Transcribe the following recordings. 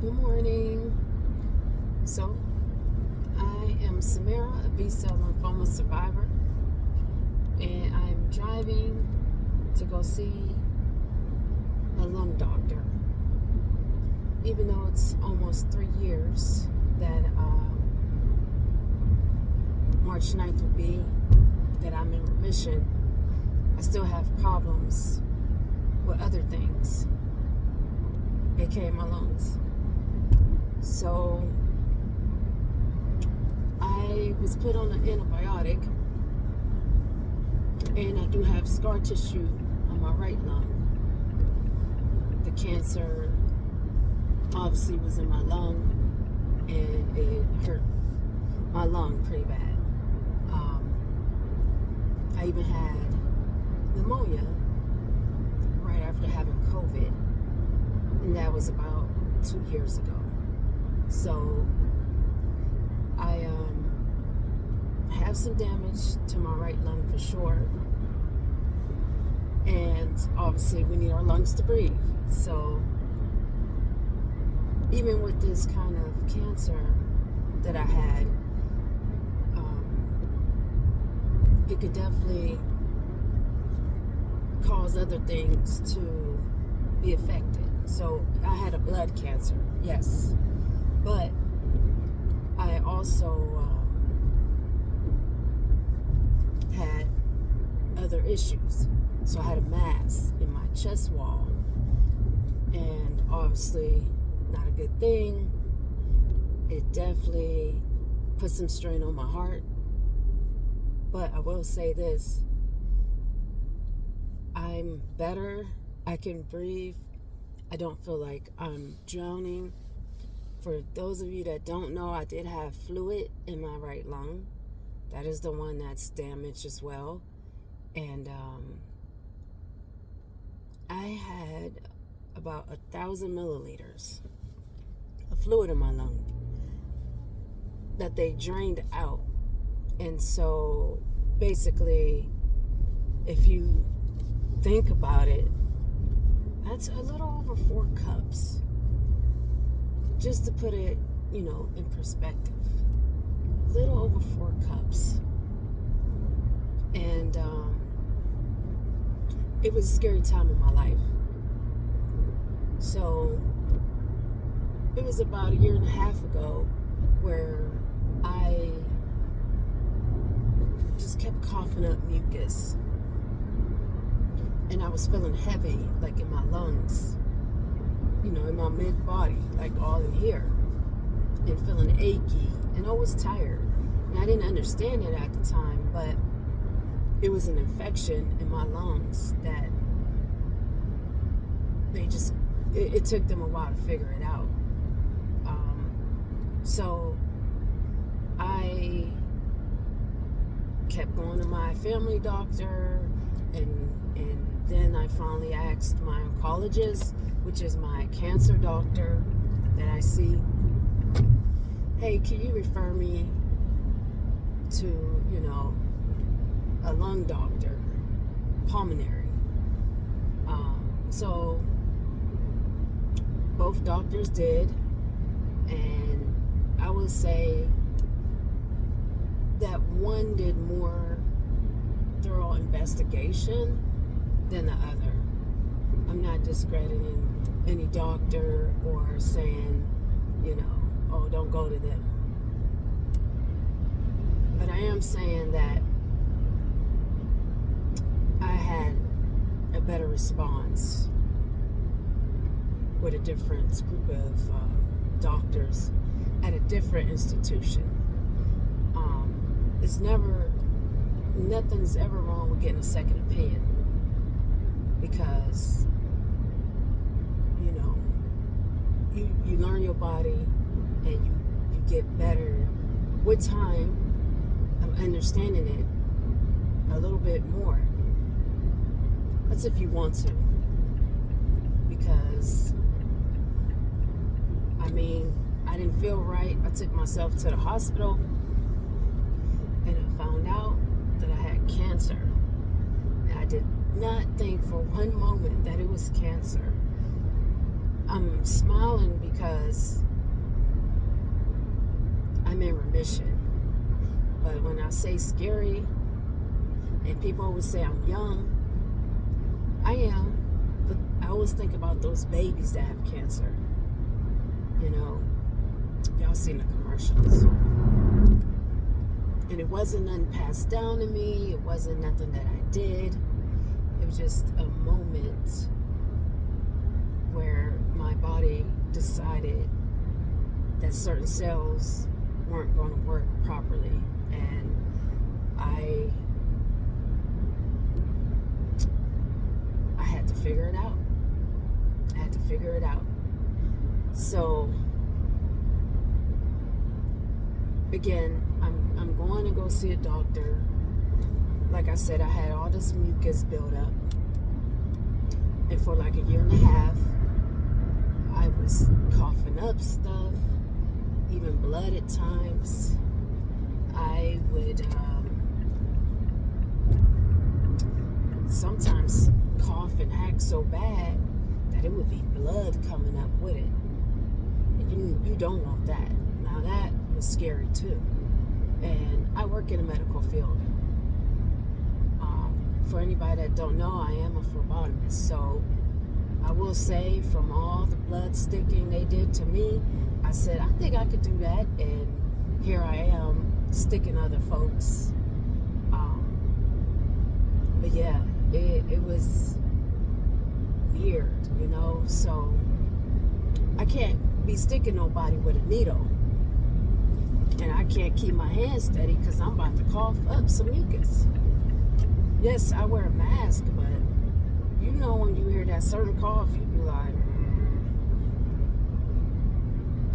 Good morning. So, I am Samara, a B-cell lymphoma survivor, and I'm driving to go see a lung doctor. Even though it's almost 3 years that March 9th will be that I'm in remission, I still have problems with other things, aka my lungs. So I was put on an antibiotic, and I do have scar tissue on my right lung. The cancer obviously was in my lung, and it hurt my lung pretty bad. I even had pneumonia right after having COVID, and that was about 2 years ago. So I have some damage to my right lung for sure, and obviously we need our lungs to breathe. So even with this kind of cancer that I had, it could definitely cause other things to be affected. So I had a blood cancer, yes, but I also had other issues. So I had a mass in my chest wall, and obviously not a good thing. It definitely put some strain on my heart. But I will say this: I'm better. I can breathe. I don't feel like I'm drowning. For those of you that don't know, I did have fluid in my right lung. That is the one that's damaged as well. And I had about 1,000 milliliters of fluid in my lung that they drained out. And so basically, if you think about it, that's a little over 4 cups. Just to put it, in perspective. A little over 4 cups. And it was a scary time in my life. So it was about 1.5 years ago where I just kept coughing up mucus, and I was feeling heavy, like in my lungs, in my mid body, like all in here, and feeling achy, and I was tired, and I didn't understand it at the time, but it was an infection in my lungs that it took them a while to figure it out. So I kept going to my family doctor, and then I finally asked my oncologist, which is my cancer doctor that I see, hey, can you refer me to, a lung doctor, pulmonary? So both doctors did, and I would say that one did more thorough investigation than the other. I'm not discrediting any doctor or saying, oh, don't go to them. But I am saying that I had a better response with a different group of doctors at a different institution. Nothing's ever wrong with getting a second opinion, because you learn your body, and you get better with time of understanding it a little bit more. That's if you want to, because I didn't feel right. I took myself to the hospital, and I found out that I had cancer. And I did not think for one moment that it was cancer. I'm smiling because I'm in remission. But when I say scary, and people always say I'm young, I am. But I always think about those babies that have cancer. You know, y'all seen the commercials. And it wasn't nothing passed down to me. It wasn't nothing that I did. It was just a moment where my body decided that certain cells weren't going to work properly. And I had to figure it out. I had to figure it out. So, again, I'm going to go see a doctor. Like I said, I had all this mucus built up. And for like a year and a half, I was coughing up stuff, even blood at times. I would sometimes cough and act so bad that it would be blood coming up with it. And you don't want that. Now that was scary too. And I work in the medical field. For anybody that don't know, I am a phlebotomist. So I will say, from all the blood sticking they did to me, I said, I think I could do that. And here I am sticking other folks. But yeah, it was weird, you know. So I can't be sticking nobody with a needle. And I can't keep my hands steady because I'm about to cough up some mucus. Yes, I wear a mask, but you know when you hear that certain cough, you be like,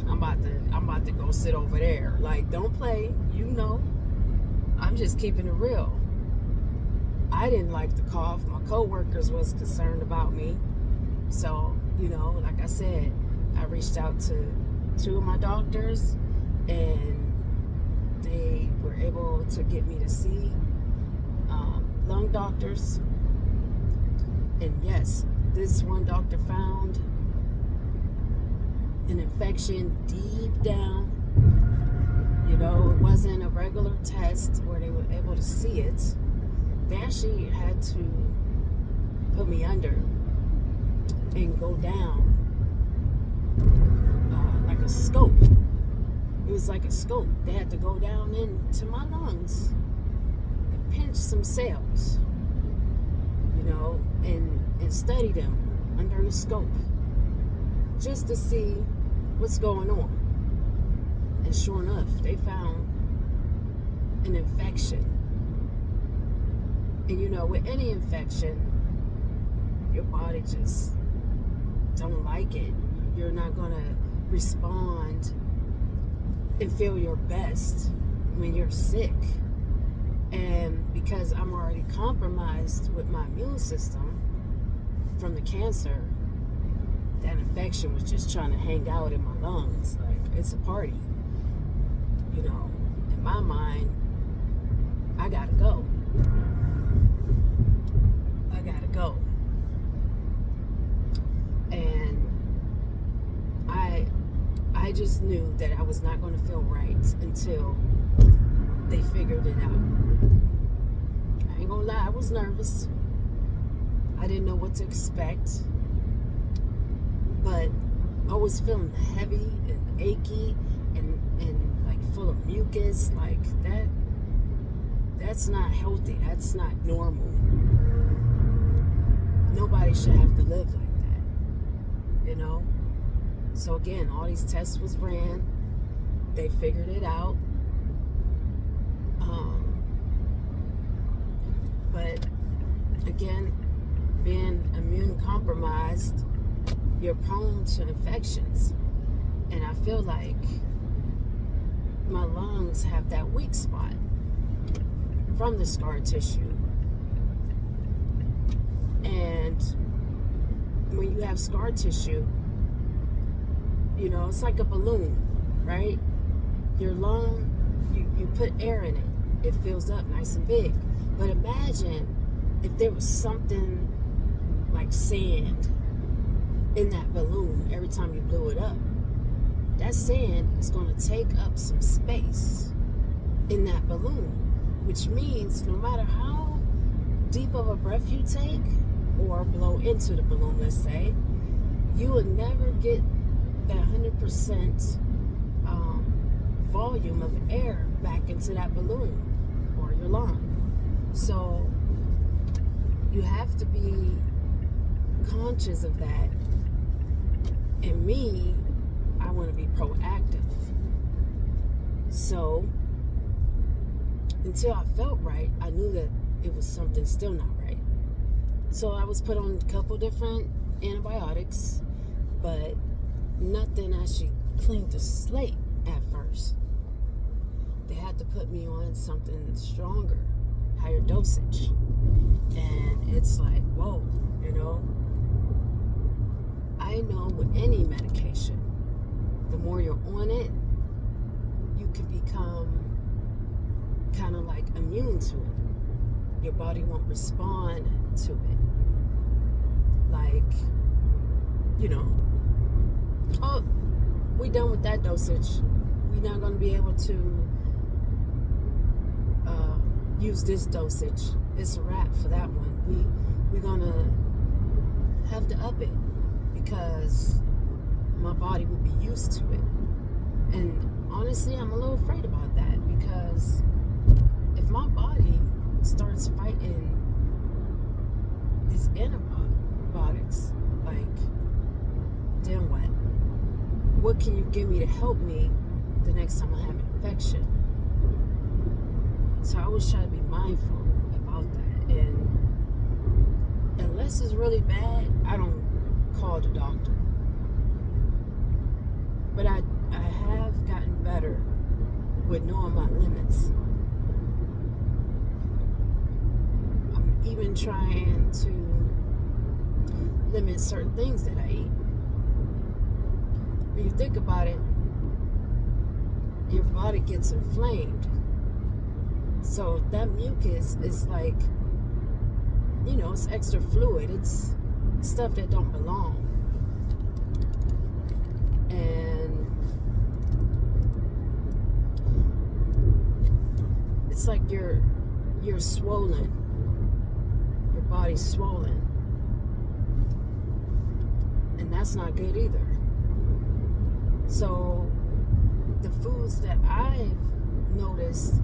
I'm about to go sit over there. Like, don't play, you know. I'm just keeping it real. I didn't like the cough. My coworkers was concerned about me. So, you know, like I said, I reached out to 2 of my doctors, and they were able to get me to see lung doctors. And yes, this one doctor found an infection deep down. You know, it wasn't a regular test where they were able to see it. They actually had to put me under and go down like a scope. It was like a scope. They had to go down into my lungs and pinch some cells, you know, and study them under the scope just to see what's going on. And sure enough, they found an infection. And you know, with any infection, your body just don't like it. You're not gonna respond and feel your best when you're sick. And because I'm already compromised with my immune system from the cancer, that infection was just trying to hang out in my lungs. Like, it's a party. You know, in my mind, I gotta go. I gotta go. And I just knew that I was not going to feel right until they figured it out. I ain't gonna lie, I was nervous. I didn't know what to expect. But I was feeling heavy and achy and like full of mucus. Like, that's not healthy. That's not normal. Nobody should have to live like that, you know? So again, all these tests was ran. They figured it out. But again, being immune compromised, you're prone to infections. And I feel like my lungs have that weak spot from the scar tissue. And when you have scar tissue, you know, it's like a balloon, right? Your lung, you put air in it. It fills up nice and big. But imagine if there was something like sand in that balloon every time you blew it up. That sand is going to take up some space in that balloon, which means no matter how deep of a breath you take or blow into the balloon, let's say, you will never get that 100% volume of air back into that balloon or your lung. So you have to be conscious of that. And me, I want to be proactive. So until I felt right, I knew that it was something still not right. So I was put on a couple different antibiotics, but nothing actually cleaned the slate at first. They had to put me on something stronger, higher dosage. And it's like, whoa, I know with any medication, the more you're on it, you can become kind of like immune to it. Your body won't respond to it. Like, oh, we done with that dosage. We're not going to be able to use this dosage. It's a wrap for that one. We're going to have to up it because my body will be used to it. And honestly, I'm a little afraid about that because if my body starts fighting these antibiotics, like, then what? What can you give me to help me the next time I have an infection? So I always try to be mindful about that. And unless it's really bad, I don't call the doctor. But I have gotten better with knowing my limits. I'm even trying to limit certain things that I eat. When you think about it, your body gets inflamed. So that mucus is like, it's extra fluid. It's stuff that don't belong. And it's like you're swollen. Your body's swollen. And that's not good either. So the foods that I've noticed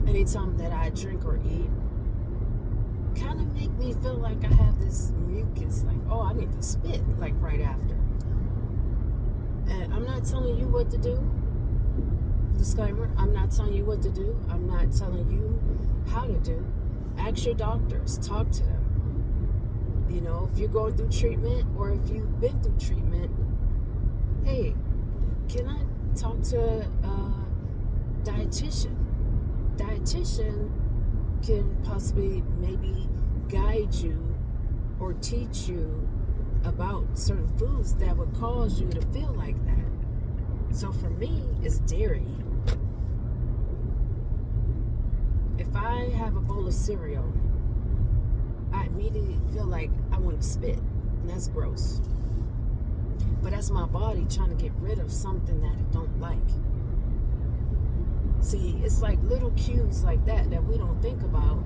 anytime that I drink or eat kind of make me feel like I have this mucus, like, oh, I need to spit, like right after. And I'm not telling you what to do. Disclaimer, I'm not telling you what to do. I'm not telling you how to do. Ask your doctors, talk to them. If you're going through treatment or if you've been through treatment, hey, can I talk to a dietitian? Dietitian can possibly maybe guide you or teach you about certain foods that would cause you to feel like that. So for me, it's dairy. If I have a bowl of cereal, I immediately feel like I want to spit, and that's gross. But that's my body trying to get rid of something that it don't like. See, it's like little cues like that we don't think about.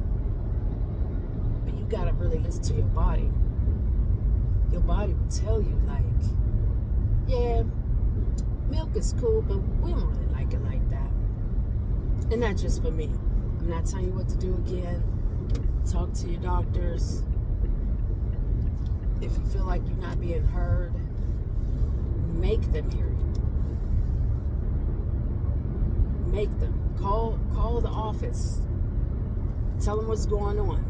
But you gotta really listen to your body. Your body will tell you, like, yeah, milk is cool, but we don't really like it like that. And not just for me. I'm not telling you what to do again. Talk to your doctors. If you feel like you're not being heard, make them hear you. Make them. Call the office. Tell them what's going on.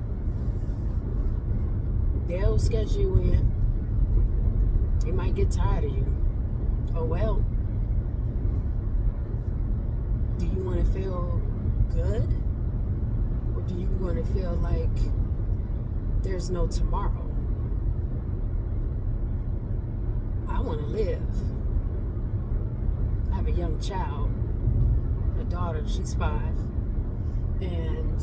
They'll schedule you in. They might get tired of you. Oh well. Do you want to feel good? Or do you want to feel like there's no tomorrow? I want to live. I have a young child. A daughter, she's 5, and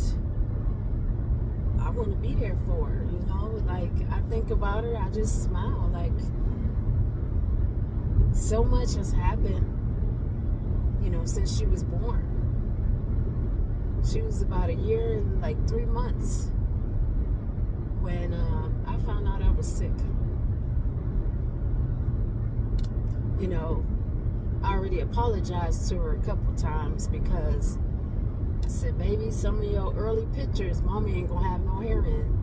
I want to be there for her, like, I think about her, I just smile, like, So much has happened, since she was born. She was about a year and like 3 months when I found out I was sick. I already apologized to her a couple times because I said, baby, some of your early pictures, mommy ain't gonna have no hair in.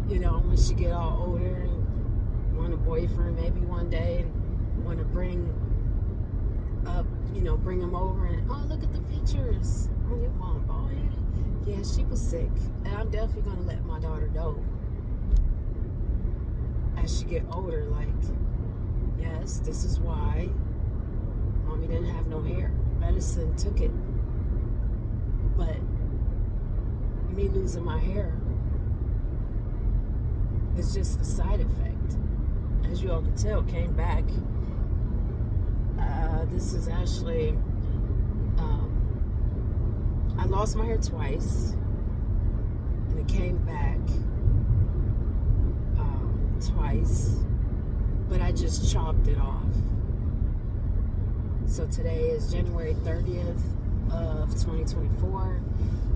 When she get all older and want a boyfriend maybe one day and want to bring him over and, oh, look at the pictures. Oh, your mom bald headed? Yeah, she was sick. And I'm definitely gonna let my daughter know as she get older, like, yes, this is why mommy didn't have no hair. Medicine took it. But me losing my hair is just a side effect. As you all can tell, came back. This is actually, I lost my hair twice, and it came back twice, but I just chopped it off. So today is January 30th of 2024,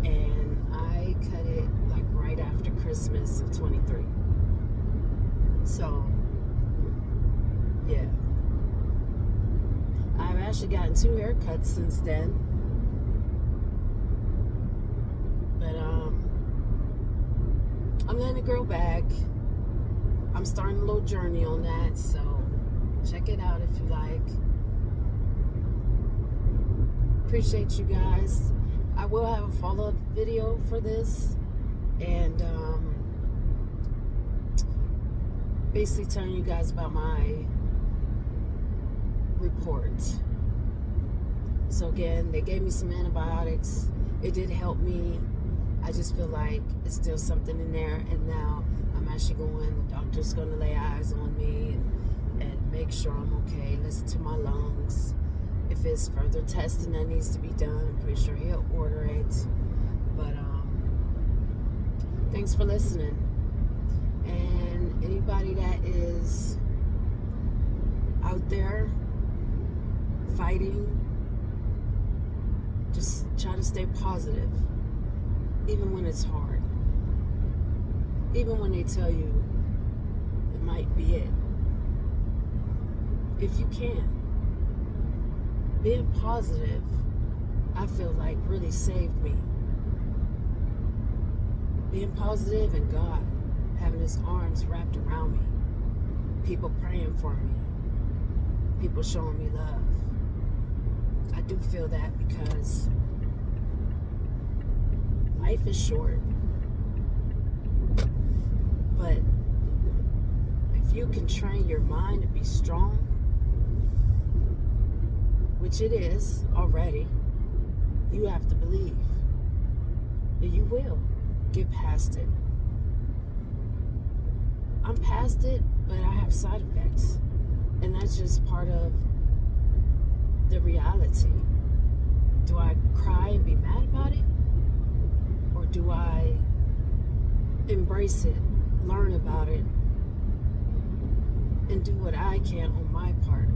and I cut it like right after Christmas of 23. So, yeah. I've actually gotten 2 haircuts since then. But I'm letting it grow back. I'm starting a little journey on that, so check it out if you like. Appreciate you guys. I will have a follow-up video for this, and basically telling you guys about my report. So again, they gave me some antibiotics. It did help me. I just feel like it's still something in there, and now I'm actually going, the doctor's going to lay eyes on me and make sure I'm okay, listen to my lungs. If it's further testing that needs to be done, I'm pretty sure he'll order it. But thanks for listening. And anybody that is out there fighting, just try to stay positive, even when it's hard, even when they tell you it might be it. If you can, being positive, I feel like really saved me. Being positive and God having his arms wrapped around me, people praying for me, people showing me love. I do feel that because life is short. But if you can train your mind to be strong, which it is already, you have to believe that you will get past it. I'm past it, but I have side effects. And that's just part of the reality. Do I cry and be mad about it? Or do I embrace it, learn about it, and do what I can on my part?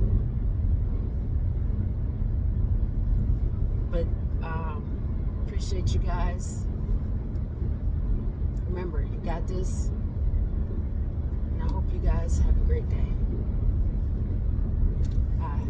But appreciate you guys. Remember, you got this. And I hope you guys have a great day. Bye.